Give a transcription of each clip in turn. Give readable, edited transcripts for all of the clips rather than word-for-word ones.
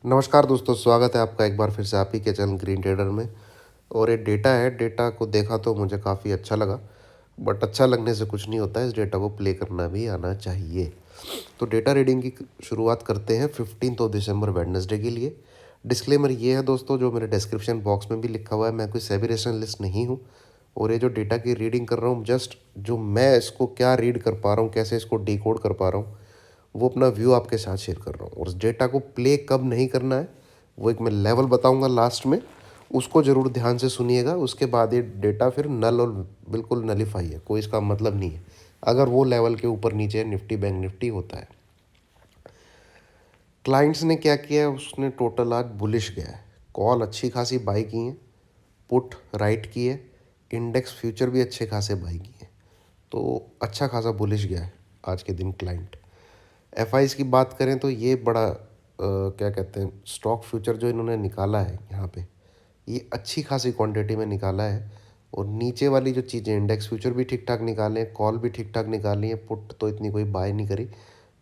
नमस्कार दोस्तों, स्वागत है आपका एक बार फिर से आप ही के चैनल ग्रीन ट्रेडर में। और ये डेटा है, डेटा को देखा तो मुझे काफ़ी अच्छा लगा। बट अच्छा लगने से कुछ नहीं होता है, इस डेटा को प्ले करना भी आना चाहिए। तो डेटा रीडिंग की शुरुआत करते हैं 15 दिसंबर वेडनेसडे के लिए। डिस्क्लेमर ये है दोस्तों, जो मेरे डिस्क्रिप्शन बॉक्स में भी लिखा हुआ है, मैं कोई सेबी रेशनलिस्ट नहीं हूँ। और ये जो डेटा की रीडिंग कर रहा हूँ, जस्ट जो मैं इसको क्या रीड कर पा रहा हूँ, कैसे इसको डिकोड कर पा रहा हूँ, वो अपना व्यू आपके साथ शेयर कर रहा हूँ। और उस डेटा को प्ले कब नहीं करना है, वो एक मैं लेवल बताऊंगा लास्ट में, उसको ज़रूर ध्यान से सुनिएगा। उसके बाद ये डेटा फिर नल और बिल्कुल नलीफाई है, कोई इसका मतलब नहीं है अगर वो लेवल के ऊपर नीचे निफ्टी बैंक निफ्टी होता है। क्लाइंट्स ने क्या किया है, उसने टोटल आज बुलिश गया है। कॉल अच्छी खासी बाई की है, पुट राइट की है, इंडेक्स फ्यूचर भी अच्छे खासे बाई किए हैं। तो अच्छा खासा बुलिश गया है आज के दिन क्लाइंट। एफ की बात करें तो ये बड़ा क्या कहते हैं, स्टॉक फ्यूचर जो इन्होंने निकाला है यहाँ पे, ये अच्छी खासी क्वांटिटी में निकाला है। और नीचे वाली जो चीज़ें, इंडेक्स फ्यूचर भी ठीक ठाक निकाले हैं, कॉल भी ठीक ठाक निकाली है, पुट तो इतनी कोई बाय नहीं करी।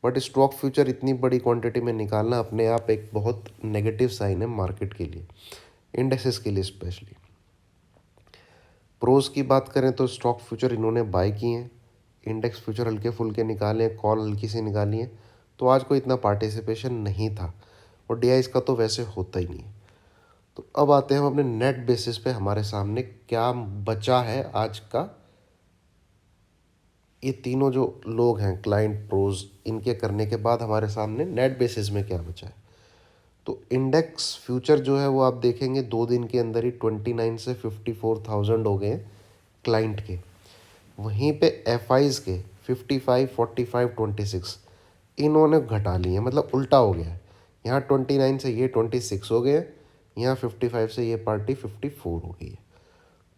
बट स्टॉक फ्यूचर इतनी बड़ी क्वांटिटी में निकालना अपने आप एक बहुत नेगेटिव साइन है मार्केट के लिए, इंडेक्सेस के लिए स्पेशली। प्रोज की बात करें तो स्टॉक फ्यूचर इन्होंने बाय किए हैं, इंडेक्स फ्यूचर हल्के फुल्के निकाले हैं, कॉल हल्की सी निकाली है। तो आज कोई इतना पार्टिसिपेशन नहीं था, और डी का तो वैसे होता ही नहीं है। तो अब आते हैं हम अपने नेट बेसिस पे, हमारे सामने क्या बचा है आज का। ये तीनों जो लोग हैं, क्लाइंट प्रोज, इनके करने के बाद हमारे सामने नेट बेसिस में क्या बचा है। तो इंडेक्स फ्यूचर जो है वो आप देखेंगे 2 दिन के अंदर ही 29 से 54,000 हो गए हैं क्लाइंट के। वहीं पे एफ के 55, 45, 26 इन्होंने घटा लिए, मतलब उल्टा हो गया है। यहाँ 29 से ये 26 हो गए हैं, यहाँ 55 से ये पार्टी 54 हो गई है।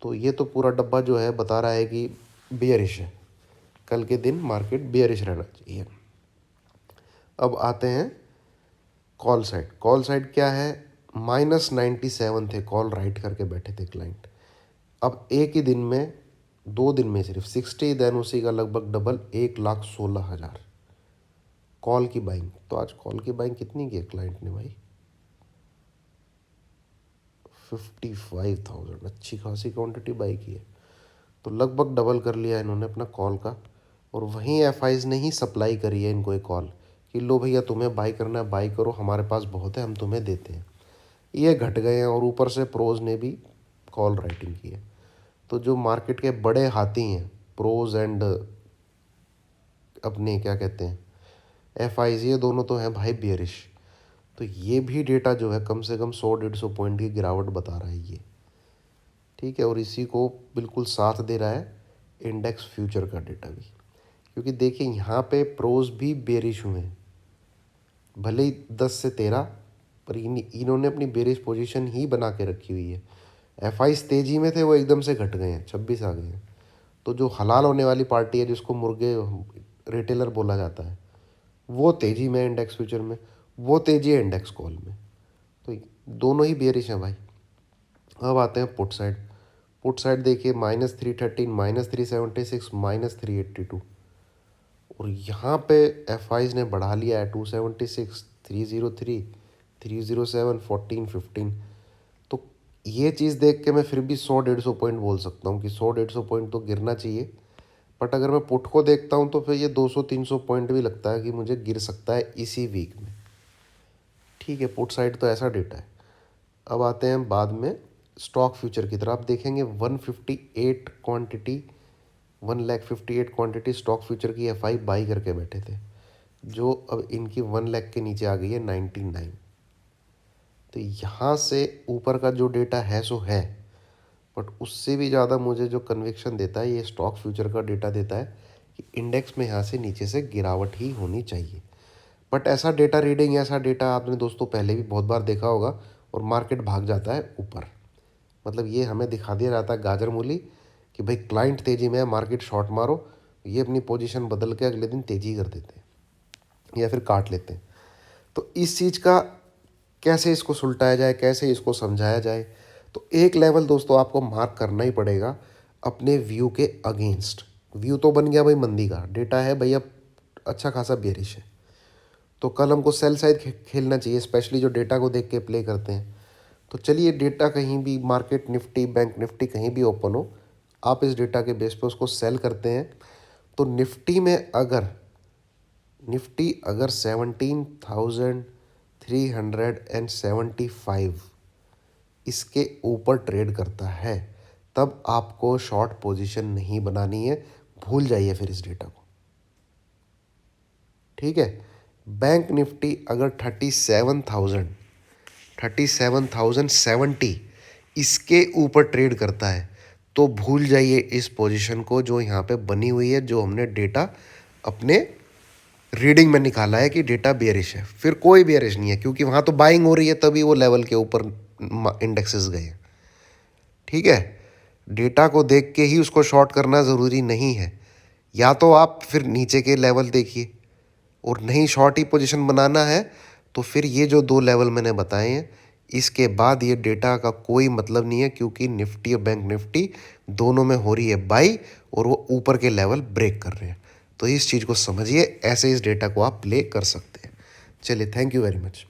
तो ये तो पूरा डब्बा जो है बता रहा है कि बियरिश है, कल के दिन मार्केट बियरिश रहना चाहिए। अब आते हैं कॉल साइड। कॉल साइड क्या है, -97 थे कॉल राइट करके बैठे थे क्लाइंट। अब एक ही दिन में, 2 दिन में सिर्फ 60, देन उसी का लगभग डबल 1,16,000 कॉल की बाइंग। तो आज कॉल की बाइंग कितनी की है क्लाइंट ने भाई, 55,000, अच्छी खासी क्वांटिटी बाई की है। तो लगभग डबल कर लिया इन्होंने अपना कॉल का। और वहीं एफ ने ही सप्लाई करी है इनको एक कॉल कि लो भैया, तुम्हें बाई करना है बाई करो, हमारे पास बहुत है, हम तुम्हें देते हैं। ये घट गए हैं, और ऊपर से प्रोज ने भी कॉल राइटिंग की है। तो जो मार्केट के बड़े हाथी हैं, प्रोज एंड अपने क्या कहते हैं एफ ये दोनों तो हैं भाई बियरिश। तो ये भी डेटा जो है कम से कम 100-150 पॉइंट की गिरावट बता रहा है ये, ठीक है। और इसी को बिल्कुल साथ दे रहा है इंडेक्स फ्यूचर का डेटा भी, क्योंकि देखिए यहाँ पे प्रोज भी बेरिश हुए हैं, भले ही 10 से 13, पर इन्होंने अपनी बेरिश पोजीशन ही बना के रखी हुई है। एफ तेजी में थे, वो एकदम से घट गए हैं, 26 आ गए हैं। तो जो हलाल होने वाली पार्टी है, जिसको मुर्गे रिटेलर बोला जाता है, वो तेजी में इंडेक्स फ्यूचर में, वो तेजी है इंडेक्स कॉल में। तो दोनों ही बेरिश हैं भाई। अब आते हैं पुट साइड। पुट साइड देखिए, -313, -376, -382। और यहाँ पे एफ ने बढ़ा लिया है 276, 303, 307, 14, 15। तो ये चीज़ देख के मैं फिर भी 100-150 पॉइंट बोल सकता हूँ कि 100-150 पॉइंट तो गिरना चाहिए। बट अगर मैं पुट को देखता हूँ तो फिर ये 200-300 पॉइंट भी लगता है कि मुझे गिर सकता है इसी वीक में, ठीक है। पुट साइड तो ऐसा डेटा है। अब आते हैं बाद में स्टॉक फ्यूचर की तरफ। आप देखेंगे 158 क्वांटिटी, 1,58,000 क्वांटिटी स्टॉक फ्यूचर की एफ बाई करके बैठे थे, जो अब इनकी 1 लाख के नीचे आ गई है 99। तो यहाँ से ऊपर का जो डेटा है सो है, बट उससे भी ज़्यादा मुझे जो कन्विक्शन देता है ये स्टॉक फ्यूचर का डेटा देता है कि इंडेक्स में यहाँ से नीचे से गिरावट ही होनी चाहिए। बट ऐसा डेटा रीडिंग, ऐसा डेटा आपने दोस्तों पहले भी बहुत बार देखा होगा, और मार्केट भाग जाता है ऊपर। मतलब ये हमें दिखा दिया जाता है गाजर मूली कि भाई क्लाइंट तेज़ी में है, मार्केट शॉर्ट मारो, ये अपनी पोजीशन बदल के अगले दिन तेज़ी कर देते हैं या फिर काट लेते हैं। तो इस चीज़ का कैसे इसको सुलटाया जाए, कैसे इसको समझाया जाए। तो एक लेवल दोस्तों आपको मार्क करना ही पड़ेगा अपने व्यू के अगेंस्ट। व्यू तो बन गया भाई मंदी का, डेटा है भैया अच्छा खासा बेरिश है। तो कल हमको सेल साइड खेलना चाहिए, स्पेशली जो डेटा को देख के प्ले करते हैं। तो चलिए, डेटा कहीं भी मार्केट निफ्टी, बैंक निफ्टी कहीं भी ओपन हो, आप इस डेटा के बेस पे उसको सेल करते हैं। तो निफ्टी अगर 17,375 इसके ऊपर ट्रेड करता है, तब आपको शॉर्ट पोजीशन नहीं बनानी है, भूल जाइए फिर इस डेटा को। ठीक है। बैंक निफ्टी अगर 37,070 इसके ऊपर ट्रेड करता है, तो भूल जाइए इस पोजीशन को जो यहाँ पे बनी हुई है, जो हमने डेटा अपने रीडिंग में निकाला है कि डेटा बेयरिश है। फिर कोई बेयरिश नहीं है, क्योंकि वहाँ तो बाइंग हो रही है, तभी वो लेवल के ऊपर इंडेक्सेस गए। ठीक है। डेटा को देख के ही उसको शॉर्ट करना ज़रूरी नहीं है। या तो आप फिर नीचे के लेवल देखिए, और नहीं शॉर्ट ही पोजीशन बनाना है, तो फिर ये जो 2 लेवल मैंने बताए हैं, इसके बाद ये डेटा का कोई मतलब नहीं है, क्योंकि निफ्टी और बैंक निफ्टी दोनों में हो रही है बाई, और वो ऊपर के लेवल ब्रेक कर रहे हैं। तो इस चीज़ को समझिए, ऐसे इस डेटा को आप प्ले कर सकते हैं। चलिए, थैंक यू वेरी मच।